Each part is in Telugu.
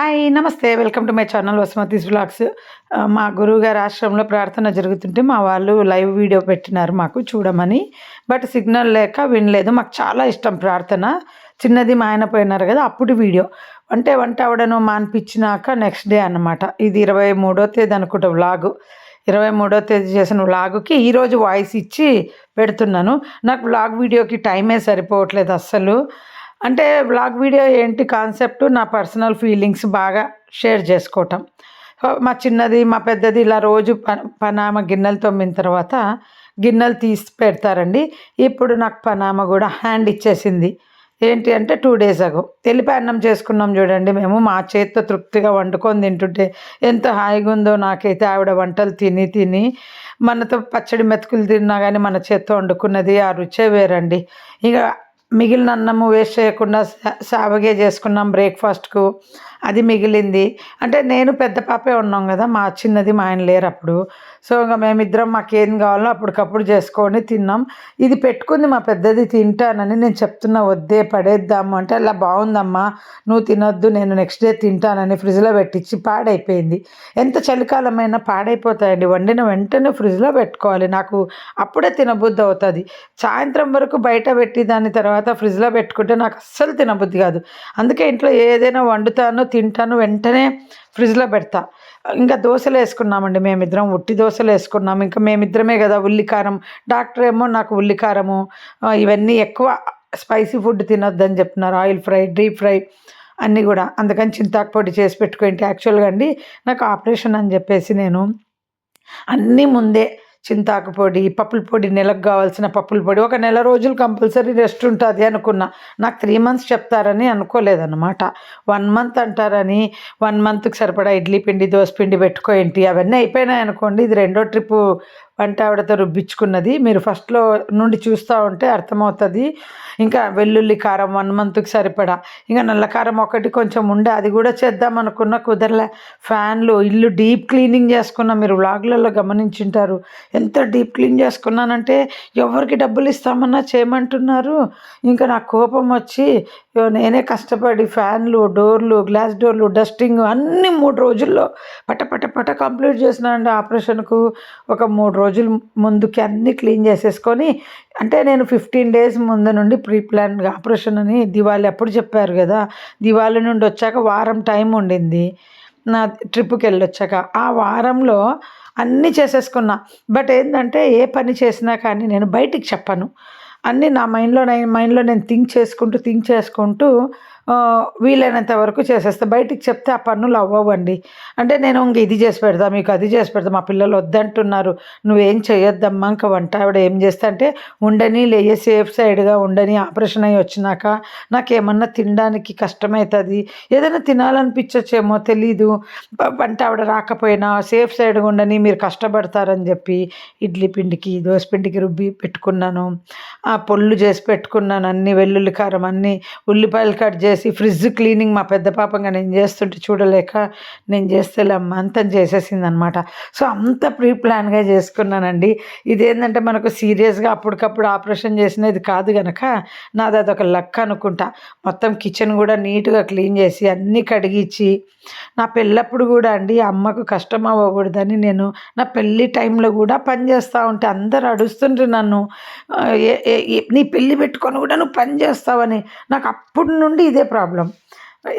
హాయ్! నమస్తే. Welcome to my channel Vasumathi's vlogs. మా గురువుగారి ఆశ్రమంలో ప్రార్థన జరుగుతుంటే మా వాళ్ళు లైవ్ వీడియో పెట్టినారు మాకు చూడమని. బట్ సిగ్నల్ లేక వినలేదు. మాకు చాలా ఇష్టం ప్రార్థన. చిన్నది మా ఆయన పోయినారు కదా! అప్పుడు వీడియో. వంట అవ్వడను మానిపించినాక నెక్స్ట్ డే అన్నమాట. ఇది 23వ తేదీ అనుకుంటా వ్లాగు. 23వ తేదీ చేసిన వ్లాగుకి ఈరోజు వాయిస్ ఇచ్చి పెడుతున్నాను. నాకు వ్లాగ్ వీడియోకి టైమే సరిపోవట్లేదు అస్సలు. అంటే వ్లాగ్ వీడియో ఏంటి కాన్సెప్ట్, నా పర్సనల్ ఫీలింగ్స్ బాగా షేర్ చేసుకోవటం. మా చిన్నది మా పెద్దది ఇలా రోజు పనామ గిన్నెలు తోమిన తర్వాత గిన్నెలు తీసి పెడతారండి. ఇప్పుడు నాకు పనామ కూడా హ్యాండ్ ఇచ్చేసింది. ఏంటి అంటే 2 days ago తెలిపి అన్నం చేసుకున్నాం చూడండి. మేము మా చేతితో తృప్తిగా వండుకొని తింటుంటే ఎంత హాయిగా ఉందో నాకైతే. ఆవిడ వంటలు తిని తిని మనతో పచ్చడి మెతుకులు తిన్నా కానీ మన చేత్తో వండుకున్నది ఆ రుచే వేరండి. ఇక మిగిలిన అన్నము వేస్ట్ చేయకుండా సావగే చేసుకున్నాం బ్రేక్ఫాస్ట్కు. అది మిగిలింది. అంటే నేను పెద్ద పాపే ఉన్నాం కదా, మా చిన్నది మా ఆయన లేరు అప్పుడు. సో ఇంకా మేమిద్దరం మాకేం కావాలో అప్పటికప్పుడు చేసుకొని తిన్నాం. ఇది పెట్టుకుంది మా పెద్దది తింటానని. నేను చెప్తున్నా వద్దే పడేద్దాము అంటే, అలా బాగుందమ్మా నువ్వు తినొద్దు నేను నెక్స్ట్ డే తింటానని ఫ్రిడ్జ్లో పెట్టించి పాడైపోయింది. ఎంత చలికాలమైనా పాడైపోతాయండి. వండిన వెంటనే ఫ్రిడ్జ్లో పెట్టుకోవాలి. నాకు అప్పుడే తినబుద్ధి అవుతుంది. సాయంత్రం వరకు బయట పెట్టి దాని తర్వాత ఫ్రిడ్జ్లో పెట్టుకుంటే నాకు అస్సలు తినబుద్ధి కాదు. అందుకే ఇంట్లో ఏదైనా వండుతాను తింటాను వెంటనే ఫ్రిడ్జ్లో పెడతా. ఇంకా దోశలు వేసుకున్నామండి మేమిద్దరం. ఉట్టి దోశలు వేసుకున్నాం. ఇంకా మేమిద్దరమే కదా. ఉల్లికారం డాక్టర్ ఏమో నాకు ఉల్లికారము ఇవన్నీ ఎక్కువ స్పైసీ ఫుడ్ తినొద్దని చెప్తున్నారు. ఆయిల్ ఫ్రై, డీప్ ఫ్రై అన్నీ కూడా. అందుకని చింతాకు పొడి చేసి పెట్టుకోండి. యాక్చువల్గా అండి నాకు ఆపరేషన్ అని చెప్పేసి నేను అన్నీ ముందే చింతాకు పొడి, పప్పుల పొడి, నెలకు కావాల్సిన పప్పుల పొడి, ఒక నెల రోజులు కంపల్సరీ రెస్ట్ ఉంటుంది అనుకున్నా. నాకు 3 months చెప్తారని అనుకోలేదన్నమాట. 1 month అంటారని 1 monthకి సరిపడా ఇడ్లీ పిండి, దోశ పిండి పెట్టుకోండి. అవన్నీ అయిపోయినాయి అనుకోండి. ఇది 2వ ట్రిప్పు వంట ఆవిడతో రుబ్బించుకున్నది. మీరు ఫస్ట్లో నుండి చూస్తూ ఉంటే అర్థమవుతుంది. ఇంకా వెల్లుల్లి కారం 1 monthకి సరిపడా. ఇంకా నల్ల కారం ఒకటి కొంచెం ఉండే, అది కూడా చేద్దాం అనుకున్న కుదరలే. ఫ్యాన్లు, ఇల్లు డీప్ క్లీనింగ్ చేసుకున్నా. మీరు వ్లాగ్లలో గమనించుంటారు. ఎంత డీప్ క్లీన్ చేసుకున్నానంటే ఎవరికి డబ్బులు ఇస్తామన్నా చేయమంటున్నారు. ఇంకా నాకు కోపం వచ్చి నేనే కష్టపడి ఫ్యాన్లు, డోర్లు, గ్లాస్ డోర్లు, డస్టింగ్ అన్నీ 3 రోజుల్లో పట కంప్లీట్ చేసినానండి. ఆపరేషన్కు ఒక 3 రోజుల ముందుకి అన్నీ క్లీన్ చేసేసుకొని, అంటే నేను 15 days ముందు నుండి ప్రీ ప్లాన్గా ఆపరేషన్ అని దివాళీ అప్పుడు చెప్పారు కదా. దివాళీ నుండి వచ్చాక వారం టైం ఉండింది నా ట్రిప్కి వెళ్ళొచ్చాక. ఆ వారంలో అన్నీ చేసేసుకున్నా. బట్ ఏంటంటే ఏ పని చేసినా కానీ నేను బయటికి చెప్పను. అన్నీ నా మైండ్లో నేను థింక్ చేసుకుంటూ వీలైనంత వరకు చేసేస్తా. బయటికి చెప్తే ఆ పనులు అవ్వవండి. అంటే నేను ఇంక ఇది చేసి పెడతా, మీకు అది చేసి పెడతా, మా పిల్లలు వద్దంటున్నారు, నువ్వేం చేయొద్దమ్మా. ఇంక వంట ఆవిడ ఏం చేస్తా అంటే ఉండని లేయే సేఫ్ సైడ్గా ఉండని. ఆపరేషన్ అయ్యి వచ్చినాక నాకేమన్నా తినడానికి కష్టమవుతుంది, ఏదైనా తినాలనిపించచ్చేమో తెలీదు. వంట ఆవిడ రాకపోయినా సేఫ్ సైడ్గా ఉండని, మీరు కష్టపడతారని చెప్పి ఇడ్లీ పిండికి, దోశ పిండికి రుబ్బి పెట్టుకున్నాను. ఆ పొళ్ళు చేసి పెట్టుకున్నాను. అన్నీ వెల్లుల్లి కారం, అన్నీ ఉల్లిపాయలు కట్ చేసి ఫ్రిడ్జ్ క్లీనింగ్ మా పెద్ద పాపంగా నేను చేస్తుంటే చూడలేక నేను చేస్తేలే అమ్మ అంతా చేసేసింది అనమాట. సో అంత ప్రీ ప్లాన్గా చేసుకున్నానండి. ఇదేంటంటే మనకు సీరియస్గా అప్పటికప్పుడు ఆపరేషన్ చేసినది కాదు కనుక నాది అదొక లక్ అనుకుంటా. మొత్తం కిచెన్ కూడా నీట్గా క్లీన్ చేసి అన్నీ కడిగించి, నా పెళ్ళప్పుడు కూడా అండి అమ్మకు కష్టం అవ్వకూడదని నేను నా పెళ్ళి టైంలో కూడా పని చేస్తూ ఉంటే అందరు అడుస్తుంటే నన్ను, నీ పెళ్ళి పెట్టుకొని కూడా నువ్వు పని చేస్తావని. నాకు అప్పటి నుండి ఇదే ప్రాబ్లం.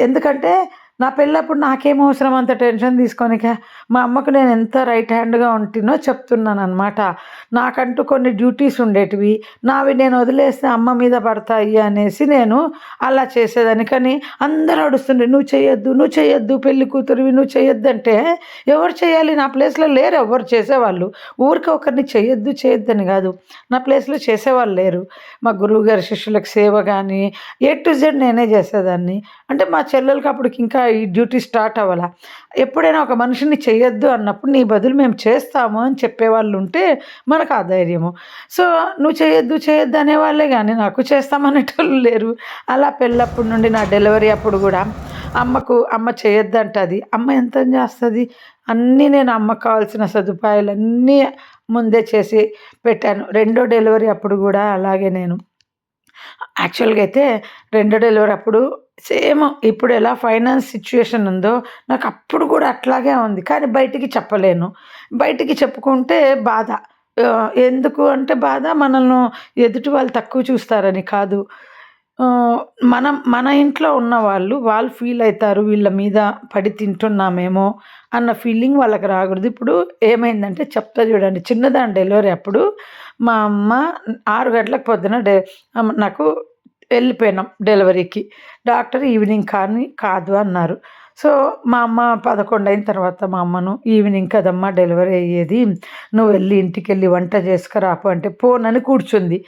ఎందుకంటే నా పెళ్ళప్పుడు నాకేం అవసరం అంత టెన్షన్ తీసుకోనిక. మా అమ్మకు నేను ఎంత రైట్ హ్యాండ్గా ఉంటినో చెప్తున్నాను అనమాట. నాకంటూ కొన్ని డ్యూటీస్ ఉండేటివి, నావి నేను వదిలేస్తే అమ్మ మీద పడతాయి అనేసి నేను అలా చేసేదాన్ని. కానీ అందరూ అడుస్తుండే నువ్వు చేయొద్దు పెళ్ళి కూతురువి నువ్వు చేయొద్దు అంటే ఎవరు చేయాలి? నా ప్లేస్లో లేరు ఎవరు చేసేవాళ్ళు. ఊరికి ఒకరిని చేయొద్దని కాదు, నా ప్లేస్లో చేసేవాళ్ళు లేరు. మా గురువుగారి శిష్యులకు సేవ కానీ A to Z నేనే చేసేదాన్ని. అంటే మా చెల్లెలకి అప్పటికి ఇంకా ఈ డ్యూటీ స్టార్ట్ అవ్వాల. ఎప్పుడైనా ఒక మనిషిని చేయొద్దు అన్నప్పుడు నీ బదులు మేము చేస్తాము అని చెప్పేవాళ్ళు ఉంటే మనకు ఆ ధైర్యము. సో నువ్వు చేయొద్దు అనేవాళ్ళే కానీ నాకు చేస్తామనేటోళ్ళు లేరు. అలా పెళ్ళప్పుడు నుండి నా డెలివరీ అప్పుడు కూడా అమ్మ చేయొద్దు అంటుంది. అమ్మ ఎంత చేస్తుంది? అన్నీ నేను అమ్మకు కావాల్సిన సదుపాయాలన్నీ ముందే చేసి పెట్టాను. 2వ డెలివరీ అప్పుడు కూడా అలాగే నేను యాక్చువల్గా అయితే 2వ డెలివరీ అప్పుడు సేమ్ ఇప్పుడు ఎలా ఫైనాన్స్ సిట్యుయేషన్ ఉందో, నాకు అప్పుడు కూడా అట్లాగే ఉంది. కానీ బయటికి చెప్పలేను. బయటికి చెప్పుకుంటే బాధ. ఎందుకు అంటే బాధ మనల్ని ఎదుటి వాళ్ళు తక్కువ చూస్తారని కాదు. ఆహ్, మన ఇంట్లో ఉన్నవాళ్ళు, వాళ్ళు ఫీల్ అయితారు వీళ్ళ మీద పడి తింటున్నామేమో అన్న ఫీలింగ్ వాళ్ళకి రాకూడదు. ఇప్పుడు ఏమైందంటే చెప్తా చూడండి. చిన్నదాని డెలివరీ అప్పుడు మా అమ్మ 6 గంటలకు పొద్దున నాకు వెళ్ళిపోయినాం డెలివరీకి. డాక్టర్ ఈవినింగ్ కానీ కాదు అన్నారు. సో, మా అమ్మ 11 అయిన తర్వాత మా అమ్మను ఈవినింగ్ కదమ్మా డెలివరీ అయ్యేది. నువ్వు వెళ్ళి ఇంటికెళ్ళి వంట చేసుకురాపో అంటే పోనని కూర్చుంది.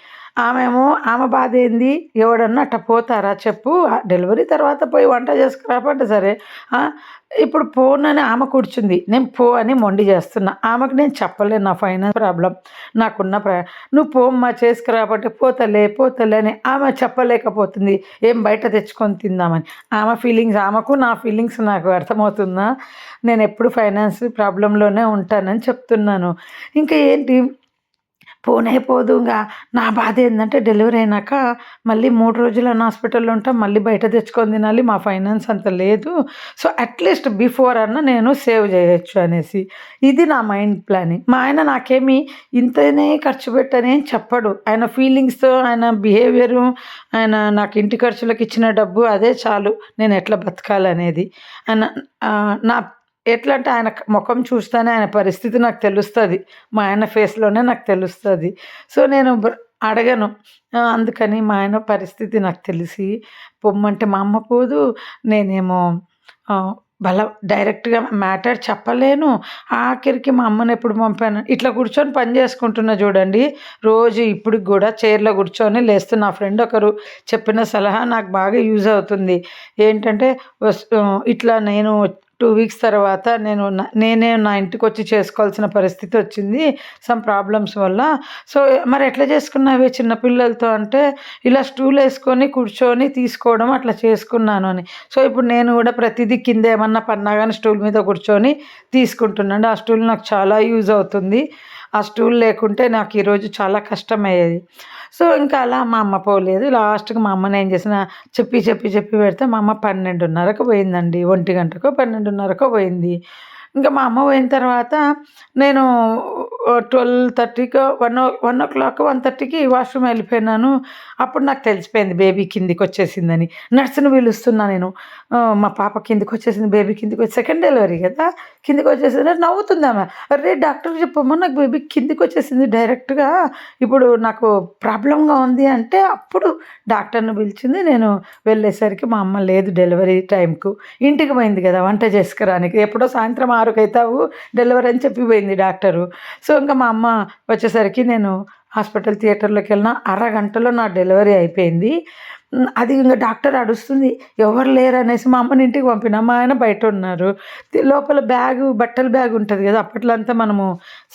ఆమె బాధేంది? ఎవడన్నా అట్ట పోతారా చెప్పు? డెలివరీ తర్వాత పోయి వంట చేసుకురాపో అంటే సరే. ఆహ్, ఇప్పుడు పోనని ఆమె కూర్చుంది. నేను పో అని మొండి చేస్తున్నా. ఆమెకు నేను చెప్పలేను నా ఫైనాన్స్ ప్రాబ్లమ్. నాకున్న నువ్వు పోమ్మా చేసుకురాపంటే పోతలే, పోతలే అని ఆమె చెప్పలేకపోతుంది. ఏం బయట తెచ్చుకొని తిందామని. ఆమె ఫీలింగ్స్ ఆమెకు, నా ఫీలింగ్స్ నాకు అర్థమవుతుందా? నేనెప్పుడు ఫైనాన్స్ ప్రాబ్లమ్‌లోనే ఉంటానని చెప్తున్నాను. ఇంకా ఏంటి పోనే పోదు నా బాధేందంటే డెలివరీ అయినాక మళ్ళీ 3 రోజులన్నా హాస్పిటల్‌లో ఉంటాం. మళ్ళీ బయట తెచ్చుకొని తినాలి. మా ఫైనాన్స్ అంత లేదు. సో, అట్‌లీస్ట్ బిఫోర్ అన్నా నేను సేవ్ జేయొచ్చు అనేసి. ఇది నా మైండ్ ప్లానింగ్. మా ఆయన నాకేమి ఇంతనే ఖర్చు పెట్టని ఏం చెప్పడు. ఆయన ఫీలింగ్స్‌తో, ఆయన బిహేవియరు, ఆయన నాకు ఇంటి ఖర్చులకి ఇచ్చిన డబ్బు అదే చాలు. నేను ఎట్లా బతకాలనేది. ఆయన నా ఎట్లా అంటే ఆయన మొఖం చూస్తేనే ఆయన పరిస్థితి నాకు తెలుస్తది. మా ఆయన ఫేస్‌లోనే నాకు తెలుస్తది. సో, నేను అడగను. అందుకని మా ఆయన పరిస్థితి నాకు తెలిసి పొమ్మంటే మా అమ్మ పోదు. నేనేమో ఆహ్, డైరెక్ట్‌గా మ్యాటర్ చెప్పలేను. ఆఖరికి మా అమ్మనెప్పుడు పంపాను, ఇట్లా కూర్చొని పని చేసుకుంటున్నా చూడండి. రోజు ఇప్పటికి గూడా చైర్‌లో కూర్చొని లేస్తున్న. నా ఫ్రెండ్ ఒకరు చెప్పిన సలహా నాకు బాగా యూజ్ అవుతుంది. ఏంటంటే ఇట్లా నేను 2 వీక్స్ తర్వాత నేనే నా ఇంటికొచ్చి చేసుకోవాల్సిన పరిస్థితి వచ్చింది. సమ్ ప్రాబ్లమ్స్ వల్ల. సో, మరి ఎట్లా చేసుకున్నావే చిన్న పిల్లలతో అంటే, ఇలా స్టూలేసుకొని కూర్చొని తీసుకోవడం అట్లా చేసుకున్నాను అని. సో, ఇప్పుడు నేను గూడా ప్రతిదీ కింద ఏమన్నా పడినా గానీ స్టూల్ మీద కూర్చొని తీసుకుంటున్నాను. ఆ స్టూల్ నాకు చాలా యూజ్ అవుతుంది. ఆ స్టూల్ లేకుంటే నాకు ఈరోజు చాలా కష్టమయ్యేది. సో, ఇంకా అలా మా అమ్మ పోలేదు. లాస్ట్‌కి మా అమ్మని ఏం చేసినా చెప్పి పెడితే మా అమ్మ 12:30కు పోయిందండి. 1 గంటకో, 12:30కో పోయింది. ఇంకా మా అమ్మ పోయిన తర్వాత నేను 12:30కో 1:30కి వాష్‌రూమ్ వెళ్ళిపోయినాను. అప్పుడు నాకు తెలిసిపోయింది బేబీ కిందికొచ్చేసిందని. నర్స్‌ని పిలుస్తున్నా నేను. మా పాప కిందికొచ్చేసింది, బేబీ సెకండ్ డెలివరీ కదా! కిందికొచ్చేసింది నవ్వుతుందామె. "అరే! డాక్టర్‌కి చెప్పమ్మా నాకు బేబీ కిందికొచ్చేసింది డైరెక్ట్‌గా. ఇప్పుడు నాకు ప్రాబ్లమ్‌గా ఉంది" అంటే అప్పుడు డాక్టర్‌ని పిలిచింది. నేను వెళ్ళేసరికి మా అమ్మ లేదు డెలివరీ టైంకు. ఇంటికి పోయింది కదా! వంట చేసుకురానికి. ఎప్పుడో సాయంత్రం 6కైతావు డెలివరీ అని చెప్పి పోయింది డాక్టరు. సో, ఇంక మా అమ్మ వచ్చేసరికి నేను హాస్పిటల్ థియేటర్‌లోకెళ్ళిన అరగంటలో నా డెలివరీ అయిపోయింది. అది ఇంగ డాక్టర్ అడుస్తుంది. ఎవరు లేరనేసి మా అమ్మని ఇంటికి పంపిన. మా ఆయన బయటున్నారు. లోపల బట్టల బ్యాగ్ ఉంటది గదా! అప్పట్లో అంతా మనము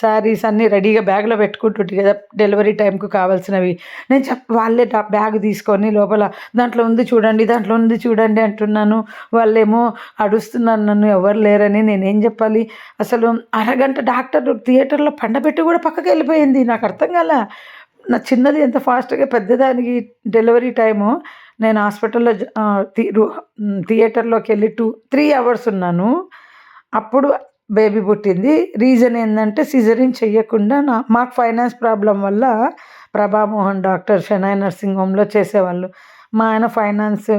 శారీస్ అన్నీ రెడీగా బ్యాగ్‌లో పెట్టుకుంటుంటి గదా! డెలివరీ టైంకి కావాల్సినవి. నేను వాళ్ళే బ్యాగ్ తీసుకొని లోపల దాంట్లో ఉంది చూడండి, దాంట్లో ఉంది చూడండి అంటున్నాను. వాళ్ళేమో అడుస్తున్నారు నన్ను ఎవరు లేరని. నేనేం జెప్పాలి? అసలు అరగంట డాక్టర్ థియేటర్‌లో పండబెట్టి గూడా పక్కకెళ్ళిపోయింది. నాకు అర్థం గాల. నా చిన్నది ఎంత ఫాస్ట్‌గా పెద్దదానికి డెలివరీ టైము నేను హాస్పిటల్‌లో థియేటర్‌లోకెళ్ళి 3 అవర్స్ ఉన్నాను. అప్పుడు బేబీ పుట్టింది. రీజన్ ఏందంటే సిజేరియన్ చెయ్యకుండా మాకు ఫైనాన్స్ ప్రాబ్లమ్ వల్ల ప్రభామోహన్ డాక్టర్ షెనాయి నర్సింగ్ హోమ్‌లో చేసేవాళ్ళు. మా ఆయన ఫైనాన్స్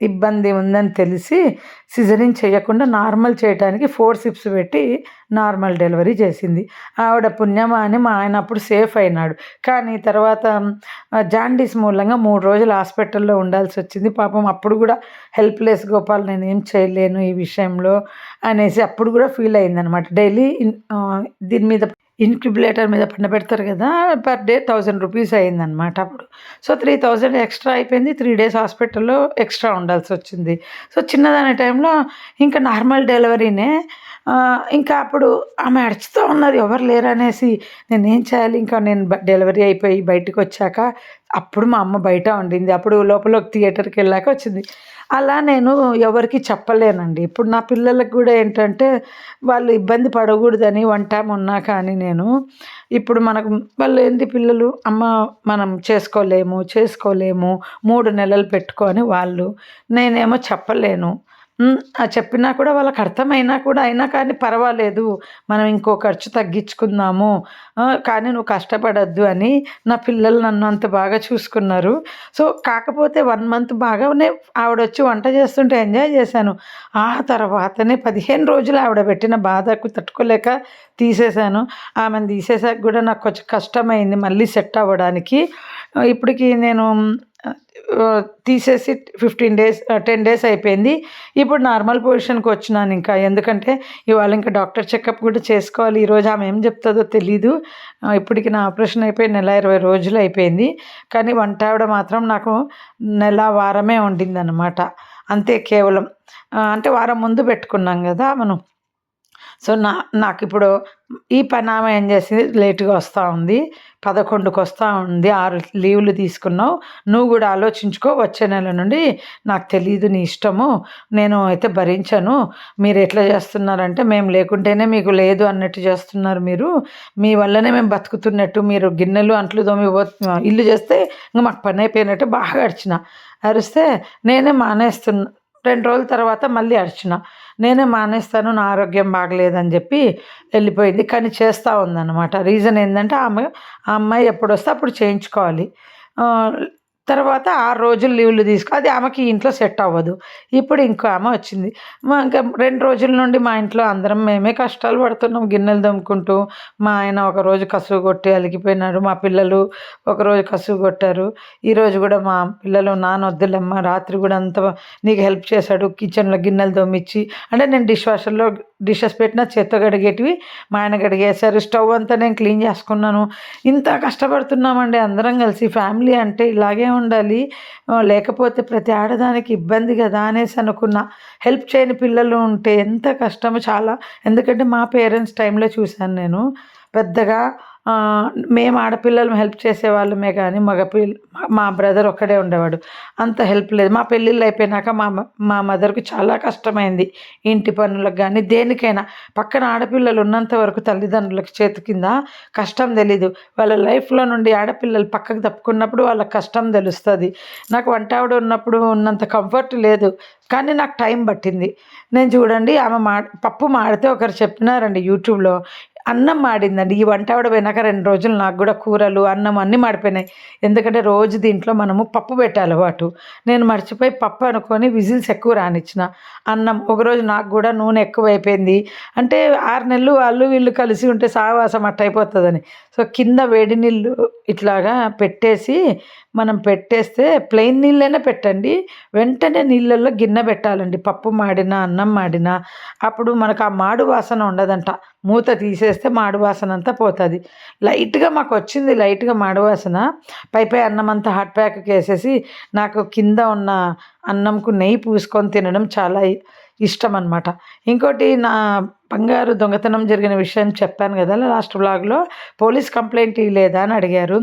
ఇబ్బంది ఉందని తెలిసి సిజేరియన్ చేయకుండా నార్మల్ చేయటానికి ఫోర్సిప్స్ పెట్టి నార్మల్ డెలివరీ చేసింది. ఆవిడ పుణ్యమా అని మా ఆయన అప్పుడు సేఫ్ అయినాడు. కానీ తర్వాత జాండీస్ మూలంగా 3 రోజులు హాస్పిటల్‌లో ఉండాల్సొచ్చింది. పాపం అప్పుడు గూడా హెల్ప్‌లెస్ గోపాల్ నేనేం చేయలేను ఈ విషయంలో అనేసి అప్పుడు గూడా ఫీల్ అయిందనమాట. డైలీ దీని మీద ఇన్క్యుబులేటర్ మీద పండబెడతారు గదా! పర్ డే 1000 రూపీస్ అయిందనమాట అప్పుడు. సో, 3000 ఎక్స్‌ట్రా అయిపోయింది. 3 డేస్ హాస్పిటల్‌లో ఎక్స్‌ట్రా ఉండాల్సొచ్చింది. సో, చిన్నదనే టైంలో ఇంకా నార్మల్ డెలివరీనే. ఇంకా అప్పుడు ఆమె అరుచుతా ఉన్నది ఎవరు లేరనేసి. నేనేం చేయాలి ఇంకా నేను డెలివరీ అయిపోయి బయటికొచ్చాక అప్పుడు మా అమ్మ బయట ఉండింది. అప్పుడు లోపల థియేటర్‌కెళ్ళాక వచ్చింది. అలా నేను ఎవరికీ చెప్పలేనండి. ఇప్పుడు నా పిల్లలకి గూడా ఏంటంటే, వాళ్ళు ఇబ్బంది పడగూడదని వన్ టైమ్ ఉన్నా కానీ నేను, ఇప్పుడు మనకు వాళ్ళేంటి పిల్లలు, అమ్మ మనం చేసుకోలేము 3 నెలలు పెట్టుకో అని వాళ్ళు. నేనేమో చెప్పలేను. చెప్పినా కూడా వాళ్ళకి అర్థమైనా కూడా అయినా కానీ పర్వాలేదు. మనం ఇంకో ఖర్చు తగ్గించుకుందాము. కానీ నువ్వు కష్టపడొద్దు అని నా పిల్లలు నన్ను అంత బాగా చూసుకున్నారు. సో, కాకపోతే 1 మంత్ బాగానే ఆవిడొచ్చి వంట చేస్తుంటే ఎంజాయ్ చేశాను. ఆ తర్వాతనే 15 రోజులు ఆవిడ పెట్టిన బాధకు తట్టుకోలేక తీసేశాను. ఆమెను తీసేసాక కూడా నాకు కొంచెం కష్టమైంది మళ్ళీ సెట్ అవ్వడానికి. ఇప్పటికి నేను తీసేసి 15 డేస్ 10 డేస్ అయిపోయింది. ఇప్పుడు నార్మల్ పొజిషన్‌కి వచ్చినాను ఇంకా. ఎందుకంటే ఇవాళ ఇంకా డాక్టర్ చెకప్ కూడా చేసుకోవాలి. ఈరోజు ఆమె ఏం చెప్తదో తెలీదు. ఇప్పటికి నా ఆపరేషన్ అయిపోయి నెల 20 రోజులు అయిపోయింది. కానీ వంట ఆవిడ మాత్రం నాకు నెల, వారమే వండిందనమాట. అంతే కేవలం. అంటే వారం ముందు పెట్టుకున్నాం గదా మనం. సో, నాకిప్పుడు ఈ పనామె ఏం చేసింది, లేట్‌గా వస్తా ఉంది. 11కి వస్తా ఉంది. 6 లీవ్‌లు తీసుకున్నావు. నువ్వు గూడా ఆలోచించుకో. వచ్చే నెల నుండి నాకు తెలీదు, నీ ఇష్టము. నేను అయితే భరించను. మీరెట్లా చేస్తున్నారంటే, మేము లేకుంటేనే మీకు లేదు అన్నట్టు చేస్తున్నారు మీరు. మీ వల్లనే మేము బతుకుతున్నట్టు. మీరు గిన్నెలు, అంట్లు తోమి ఇల్లు చేస్తే ఇంక మాకు పనైపోయినట్టు బాగా అరిచిన. అరిస్తే నేనే మానేస్తున్నా. 2 రోజుల తర్వాత మళ్ళీ అరిచిన. నేనే మానేస్తాను, నా ఆరోగ్యం బాగలేదని చెప్పి వెళ్ళిపోయింది. కానీ చేస్తూ ఉందన్నమాట. రీజన్ ఏందంటే ఆ అమ్మాయి ఎప్పుడొస్తే అప్పుడు చేయించుకోవాలి. తర్వాత 6 రోజులు లీవ్‌లు అది ఆమెకి ఇంట్లో సెట్ అవ్వదు. ఇప్పుడు ఇంకో ఆమె వచ్చింది. ఇంకా 2 రోజుల నుండి మా ఇంట్లో అందరం మేమే కష్టాలు పడుతున్నాం గిన్నెలు తోముకుంటూ. మా ఆయన ఒకరోజు కసువు కొట్టి అలిగిపోయినారు. మా పిల్లలు ఒకరోజు కసువు కొట్టారు. ఈరోజు కూడా మా పిల్లలు, నాన్న వద్దులేమ్మ రాత్రి కూడా అంతా నీకు హెల్ప్ చేశాడు కిచెన్‌లో గిన్నెలు తోమిచ్చి. అంటే నేను డిష్ వాషర్‌లో డిషెస్ పెట్టినా చేత్తో కడిగేటివి మా ఆయన కడిగేశారు. స్టవ్ అంతా నేను క్లీన్ చేసుకున్నాను. ఇంత కష్టపడుతున్నామండి అందరం కలిసి. ఫ్యామిలీ అంటే ఇలాగే ఉండాలి. లేకపోతే ప్రతి ఆడదానికి ఇబ్బంది కదా అనేసి అనుకున్నా. హెల్ప్ చేయని పిల్లలు ఉంటే ఎంత కష్టమో చాలా. ఎందుకంటే మా పేరెంట్స్ టైంలో చూశాను నేను. పెద్దగా మేము ఆడపిల్లలం హెల్ప్ చేసేవాళ్ళమే కానీ మా బ్రదర్ ఒక్కడే ఉండేవాడు. అంత హెల్ప్ లేదు. మా పెళ్ళిళ్ళు అయిపోయినాక మా మదర్‌కి చాలా కష్టమైంది. ఇంటి పనులకు కానీ దేనికైనా. పక్కన ఆడపిల్లలు ఉన్నంత వరకు తల్లిదండ్రులకు చేతి కింద కష్టం తెలీదు. వాళ్ళ లైఫ్‌లో నుండి ఆడపిల్లలు పక్కకు తప్పుకున్నప్పుడు వాళ్ళకి కష్టం తెలుస్తది. నాకు వంట ఆవిడ ఉన్నప్పుడు ఉన్నంత కంఫర్ట్ లేదు. కానీ నాకు టైం పట్టింది. నేను చూడండి ఆమె పప్పు మాడితే ఒకరు చెప్పినారండి యూట్యూబ్‌లో. అన్నం మాడిందండి. ఈ వంట ఆవిడ పోయినాక 2 రోజులు నాకు కూడా కూరలు, అన్నం అన్నీ మాడిపోయినాయి. ఎందుకంటే రోజు దీంట్లో మనము పప్పు పెట్టే అలవాటు. నేను మర్చిపోయి పప్పు అనుకోని విజిల్స్ ఎక్కువ రానిచ్చిన. అన్నం ఒకరోజు నాకు కూడా నూనె ఎక్కువైపోయింది. అంటే 6 నెలలు వాళ్ళు వీళ్ళు కలిసి ఉంటే సావాసం అట్టయిపోతుందని. సో, కింద వేడి నీళ్ళు ఇట్లాగా పెట్టేసి మనం పెట్టేస్తే ప్లెయిన్ నీళ్ళైనా పెట్టండి. వెంటనే నీళ్ళల్లో గిన్నె పెట్టాలండి. పప్పు మాడినా, అన్నం మాడినా. అప్పుడు మనకు ఆ మాడు వాసన ఉండదంట. మూత తీసేస్తే మాడు వాసన అంతా పోతుంది. లైట్‌గా మాకొచ్చింది మాడు వాసన. పై అన్నం అంతా హాట్ ప్యాక్‌కి వేసేసి నాకు కింద ఉన్న అన్నంకు నెయ్యి పూసుకొని తినడం చాలా ఇష్టం అనమాట. ఇంకోటి నా బంగారు దొంగతనం జరిగిన విషయం చెప్పాను కదా లాస్ట్ వ్లాగ్‌లో. పోలీస్ కంప్లెయింట్ ఇయ్యలేదా అని అడిగారు.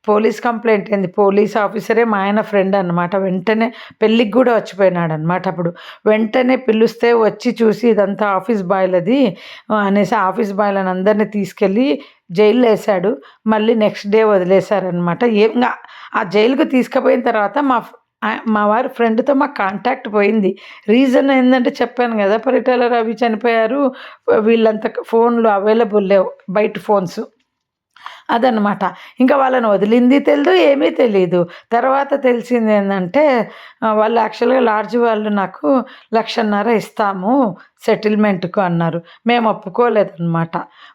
పోలీస్ కంప్లెయింట్ ఏంది, పోలీస్ ఆఫీసరే మా ఆయన ఫ్రెండ్ అనమాట. వెంటనే పెళ్ళికి కూడా వచ్చిపోయినాడనమాట. అప్పుడు వెంటనే పిలిస్తే వచ్చి చూసి ఇదంతా ఆఫీస్ బాయ్‌లది అనేసి ఆఫీస్ బాయ్‌లని అందరిని తీసుకెళ్ళి జైల్లో వేశాడు. మళ్ళీ నెక్స్ట్ డే వదిలేశారనమాట. ఆ జైలుకి తీసుకుపోయిన తర్వాత మా వారి ఫ్రెండ్‌తో మాకు కాంటాక్ట్ పోయింది. రీజన్ ఏందంటే చెప్పాను కదా, పరిటాల రవి చనిపోయారు. వీళ్ళంతా ఫోన్‌లు అవైలబుల్ లేవు, బయట ఫోన్స్. అదనమాట. ఇంకా వాళ్ళని వదిలింది తెలీదు, ఏమీ తెలీదు. తర్వాత తెలిసిందేందంటే వాళ్ళు యాక్చువల్‌గా లాడ్జ్ వాళ్ళు నాకు 1,50,000 ఇస్తాము సెటిల్మెంట్‌కు అన్నారు. మేము ఒప్పుకోలేదనమాట.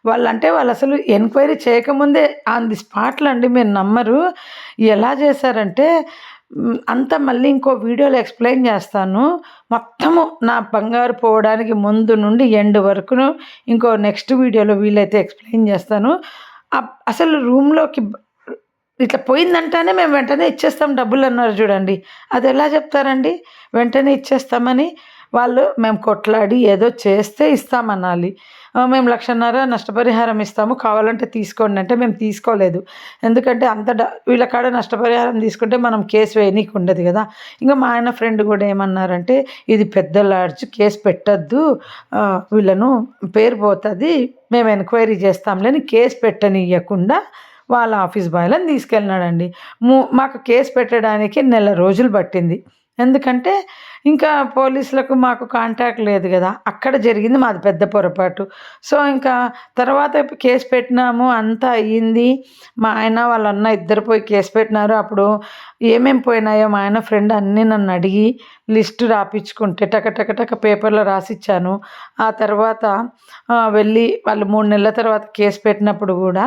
వాళ్ళసలు ఎంక్వైరీ చేయకముందే ఆన్ ది స్పాట్‌లో అండి, మీరు నమ్మరు. ఎలా చేశారంటే అంతా మళ్ళీ ఇంకో వీడియోలో ఎక్స్‌ప్లెయిన్ చేస్తాను. మొత్తము నా బంగారు పోవడానికి ముందు నుండి ఎండ్ వరకును ఇంకో నెక్స్ట్ వీడియోలో వీలైతే ఎక్స్‌ప్లెయిన్ చేస్తాను. అసలు రూమ్‌లోకి ఇట్లా పోయిందంటేనే మేము వెంటనే ఇచ్చేస్తాం డబ్బులన్నారు చూడండి. అదెలా చెప్తారండి వెంటనే ఇచ్చేస్తామని? మేము కొట్లాడి ఏదో చేస్తే ఇస్తామనాలి. మేము 1,50,000 నష్టపరిహారం ఇస్తాము, కావాలంటే తీసుకోండి అంటే మేము తీసుకోలేదు. ఎందుకంటే అంత వీళ్ళ కాడ నష్టపరిహారం తీసుకుంటే మనం కేసు వేయనీకి ఉండదు కదా. ఇంకా మా ఆయన ఫ్రెండ్ కూడా ఏమన్నారంటే, ఇది పెద్ద లాడ్జ్, కేసు పెట్టద్దు, వీళ్ళను పేరు పోతుంది, మేము ఎంక్వైరీ చేస్తాంలే అని కేసు పెట్టనియకుండా వాళ్ళ ఆఫీస్ బాయ్లను తీసుకెళ్ళినాడండి. మాకు కేసు పెట్టడానికి నెల రోజులు పట్టింది. ఎందుకంటే ఇంకా పోలీసులకు మాకు కాంటాక్ట్ లేదు కదా. అక్కడ జరిగింది మాది పెద్ద పొరపాటు. సో ఇంకా తర్వాత కేసు పెట్టినాము, అంతా అయ్యింది. మా ఆయన వాళ్ళ అన్న ఇద్దరు పోయి కేసు పెట్టినారు. అప్పుడు ఏమేమి పోయినాయో మా ఆయన ఫ్రెండ్ అన్నీ నన్ను అడిగి లిస్టు రాపించుకుంటే టక పేపర్లో రాసిచ్చాను. ఆ తర్వాత వెళ్ళి వాళ్ళు 3 నెలల తర్వాత కేసు పెట్టినప్పుడు కూడా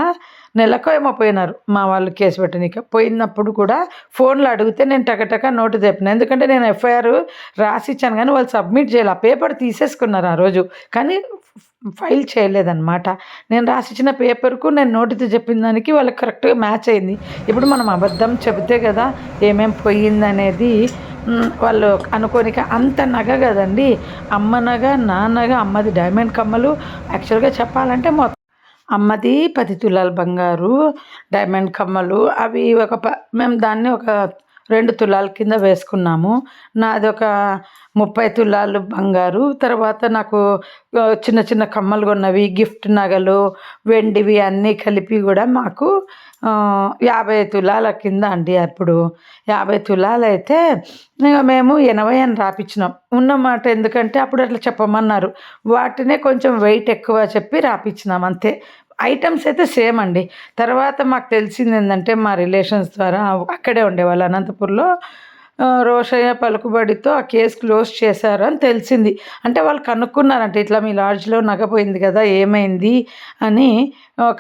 నెలకో ఏమో పోయినారు మా వాళ్ళు కేసు పెట్టనీకి. పోయినప్పుడు కూడా ఫోన్లో అడిగితే నేను టక నోటు చెప్పిన. ఎందుకంటే నేను ఎఫ్ఐఆర్ రాసిచ్చాను కానీ వాళ్ళు సబ్మిట్ చేయాలి. ఆ పేపర్ తీసేసుకున్నారు ఆ రోజు, కానీ ఫైల్ చేయలేదన్నమాట. నేను రాసిచ్చిన పేపర్కు నేను నోటితో చెప్పిన దానికి వాళ్ళకి కరెక్ట్గా మ్యాచ్ అయింది. ఇప్పుడు మనం అబద్ధం చెబితే కదా ఏమేం పోయిందనేది వాళ్ళు అనుకోనిక. అంత నగ కదండి, అమ్మ నగ, నాన్నగ, అమ్మది డైమండ్ కమ్మలు. యాక్చువల్గా చెప్పాలంటే అమ్మది 10 తులాల బంగారు, డైమండ్ కమ్మలు. అవి మేము దాన్ని ఒక 2 తులాల కింద వేసుకున్నాము. నాది ఒక 30 తులాలు బంగారు. తర్వాత నాకు చిన్న కమ్మలు కొన్నవి, గిఫ్ట్ నగలు, వెండివి అన్నీ కలిపి కూడా మాకు 50 తులాల కింద అండి. అప్పుడు 50 తులాలు అయితే ఇక మేము 80 అని రాపించినాం ఉన్నమాట. ఎందుకంటే అప్పుడు అట్లా చెప్పమన్నారు, వాటినే కొంచెం వెయిట్ ఎక్కువ చెప్పి రాపించినాం అంతే. ఐటమ్స్ అయితే సేమ్ అండి. తర్వాత మాకు తెలిసింది ఏంటంటే, మా రిలేషన్స్ ద్వారా అక్కడే ఉండేవాళ్ళు అనంతపూర్లో, రోషయ్య పలుకుబడితో ఆ కేసు క్లోజ్ చేశారు అని తెలిసింది. అంటే వాళ్ళు కనుక్కున్నారంట, ఇట్లా మీ లాడ్జ్లో నగపోయింది కదా ఏమైంది అని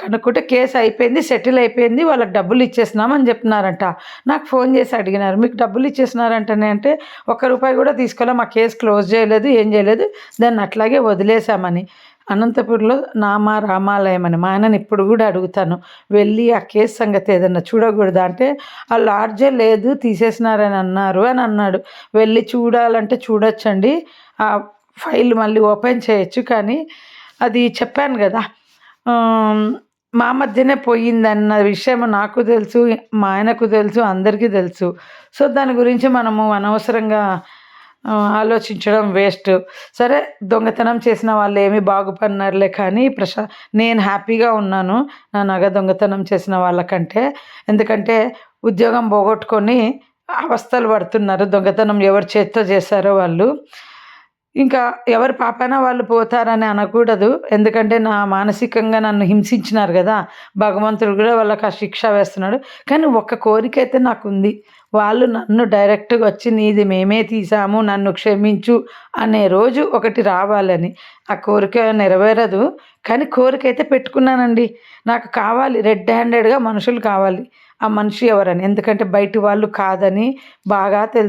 కనుక్కుంటే కేసు అయిపోయింది, సెటిల్ అయిపోయింది, వాళ్ళకి డబ్బులు ఇచ్చేసినామని చెప్తున్నారంట. నాకు ఫోన్ చేసి అడిగినారు, మీకు డబ్బులు ఇచ్చేసినారంటనే అంటే, ₹1 కూడా తీసుకోలే, మా కేసు క్లోజ్ చేయలేదు, ఏం చేయలేదు, దాన్ని అట్లాగే వదిలేసామని. అనంతపూర్లో నామ రామాలయం అని మా ఆయనని ఇప్పుడు కూడా అడుగుతాను, వెళ్ళి ఆ కేసు సంగతి ఏదన్నా చూడకూడదా అంటే, ఆ లాడ్జే లేదు తీసేసినారని అన్నారు అని అన్నాడు. వెళ్ళి చూడాలంటే చూడొచ్చండి, ఆ ఫైల్ మళ్ళీ ఓపెన్ చేయొచ్చు. కానీ అది చెప్పాను కదా మా మధ్యనే పోయిందన్న విషయం నాకు తెలుసు, మా ఆయనకు తెలుసు, అందరికీ తెలుసు. సో దాని గురించి మనము అనవసరంగా ఆలోచించడం వేస్ట్. సరే, దొంగతనం చేసిన వాళ్ళు ఏమీ బాగుపడినారులే, కానీ నేను హ్యాపీగా ఉన్నాను నా నగ దొంగతనం చేసిన వాళ్ళకంటే. ఎందుకంటే ఉద్యోగం పోగొట్టుకొని అవస్థలు పడుతున్నారు, దొంగతనం ఎవరి చేత్తో చేశారో వాళ్ళు. ఇంకా ఎవరి పాపైన వాళ్ళు పోతారని అనకూడదు, ఎందుకంటే నా మానసికంగా నన్ను హింసించినారు కదా, భగవంతుడు కూడా వాళ్ళకి ఆ శిక్ష వేస్తున్నాడు. కానీ ఒక్క కోరిక అయితే నాకు ఉంది, వాళ్ళు నన్ను డైరెక్ట్గా వచ్చి నీది మేమే తీసాము, నన్ను క్షమించు అనే రోజు ఒకటి రావాలని. ఆ కోరిక నెరవేరదు, కానీ కోరిక అయితే పెట్టుకున్నానండి. నాకు కావాలి, రెడ్ హ్యాండెడ్గా మనుషులు కావాలి. ఆ మనిషి ఎవరని, ఎందుకంటే బయటి వాళ్ళు కాదని బాగా తెలుసు.